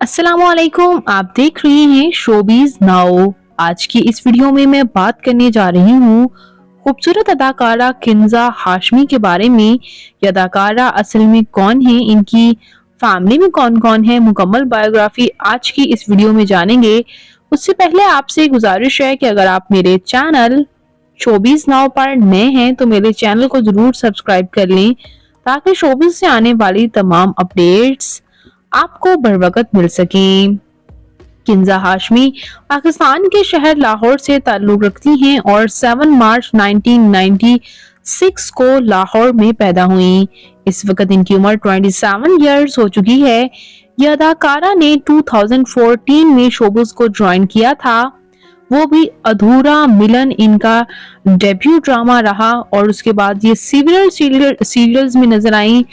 अस्सलामुअलैकुम, आप देख रहे हैं शोबीज नाउ। आज की इस वीडियो में मैं बात करने जा रही हूँ खूबसूरत अदाकारा किंजा हाशमी के बारे में। ये अदाकारा असल में कौन है, इनकी फैमिली में कौन कौन है, मुकम्मल बायोग्राफी आज की इस वीडियो में जानेंगे। उससे पहले आपसे गुजारिश है कि अगर आप मेरे चैनल शोबीज नाउ पर नए हैं तो मेरे चैनल को जरूर सब्सक्राइब कर लें ताकि शोबीज से आने वाली तमाम अपडेट्स आपको बर वक्त मिल सके। किंजा हाशमी पाकिस्तान के शहर लाहौर से ताल्लुक रखती हैं और 7 मार्च 1996 को लाहौर में पैदा हुई। इस वक्त इनकी उम्र 27 इयर्स हो चुकी है। यह अदाकारा ने 2014 में शोबिज़ को ज्वाइन किया था, वो भी अधूरा मिलन इनका डेब्यू ड्रामा रहा और उसके बाद ये सीरियल्स में नजर आई।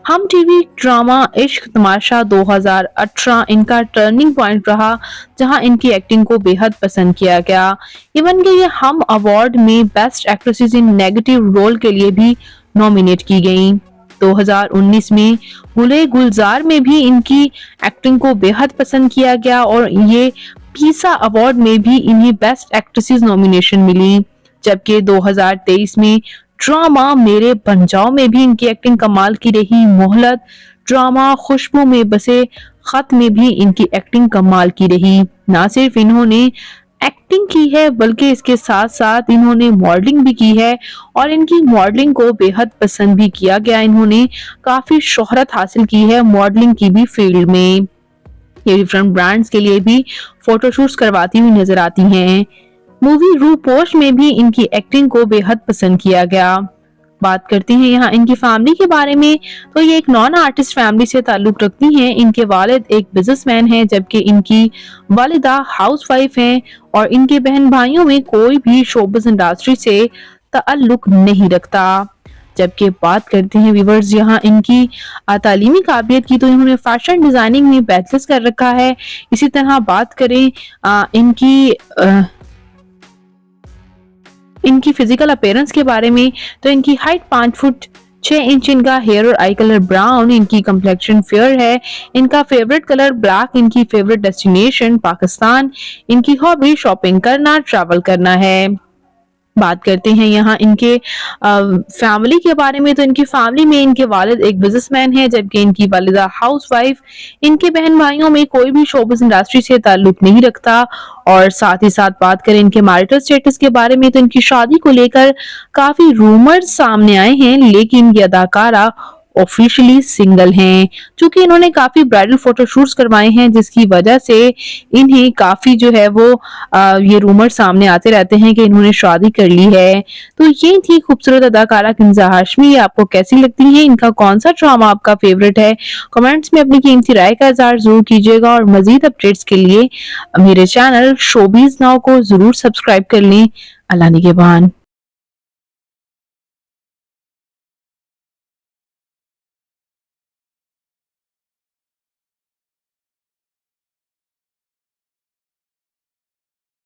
हम टीवी ड्रामा इश्क तमाशा 2018 इनका टर्निंग पॉइंट रहा, जहां इनकी एक्टिंग को बेहद पसंद किया गया। इवन के ये हम अवार्ड में best actresses in negative role के लिए भी नॉमिनेट की गयी। 2019 में गुले गुलजार में भी इनकी एक्टिंग को बेहद पसंद किया गया और ये पीसा अवार्ड में भी इन्हें बेस्ट एक्ट्रेसेस नॉमिनेशन मिली। जबकि 2023 में ड्रामा मेरे बन जाओ में भी इनकी एक्टिंग कमाल की रही। मोहलत ड्रामा खुशबू में बसे खत में भी इनकी एक्टिंग कमाल की रही। ना सिर्फ इन्होंने एक्टिंग की है बल्कि इसके साथ साथ इन्होंने मॉडलिंग भी की है और इनकी मॉडलिंग को बेहद पसंद भी किया गया। इन्होंने काफी शोहरत हासिल की है मॉडलिंग की भी फील्ड में। ये डिफरेंट ब्रांड्स के लिए भी फोटोशूट्स करवाती हुई नजर आती हैं। मूवी रूपोश में भी इनकी एक्टिंग को बेहद पसंद किया गया। बात करते हैं यहाँ इनकी फैमिली के बारे में, तो ये एक नॉन आर्टिस्ट फैमिली से ताल्लुक रखती हैं। इनके वालिद एक बिजनेसमैन हैं जबकि इनकी वालिदा हाउसवाइफ हैं और इनके बहन भाइयों में कोई भी शोबिज़ इंडस्ट्री से ताल्लुक नहीं रखता। जबकि बात करते हैं व्यूअर्स यहाँ इनकी तालीमी काबिलियत की, तो इन्होंने फैशन डिजाइनिंग में बैचलर्स कर रखा है। इसी तरह बात करें इनकी फिजिकल अपीयरेंस के बारे में, तो इनकी हाइट 5 फुट 6 इंच, इनका हेयर और आई कलर ब्राउन, इनकी कंप्लेक्शन फेयर है, इनका फेवरेट कलर ब्लैक, इनकी फेवरेट डेस्टिनेशन पाकिस्तान, इनकी हॉबी शॉपिंग करना, ट्रैवल करना है। बात करते हैं यहाँ इनके फैमिली के बारे में, तो इनकी फैमिली में इनके वालिद एक बिजनेसमैन है जबकि इनकी वालिदा हाउसवाइफ। इनके बहन भाइयों में कोई भी शोबिज़ इंडस्ट्री से ताल्लुक नहीं रखता। और साथ ही साथ बात करें इनके मैरिटल स्टेटस के बारे में, तो इनकी शादी को लेकर काफी रूमर्स सामने आए हैं, लेकिन ये अदाकारा ऑफिशियली सिंगल हैं। चूंकि इन्होंने काफी ब्राइडल फोटोशूट्स करवाए हैं जिसकी वजह से इन्हें काफी जो है वो ये रूमर सामने आते रहते हैं कि इन्होंने शादी कर ली है। तो ये थी खूबसूरत अदाकारा किंजा हाशमी। आपको कैसी लगती है, इनका कौन सा ड्रामा आपका फेवरेट है? कमेंट्स में अपनी कीमती राय का इज़हार जरूर कीजिएगा और मजीद अपडेट्स के लिए मेरे चैनल शोबीज नाउ को जरूर सब्सक्राइब कर लें। अल्लाह निगहबान।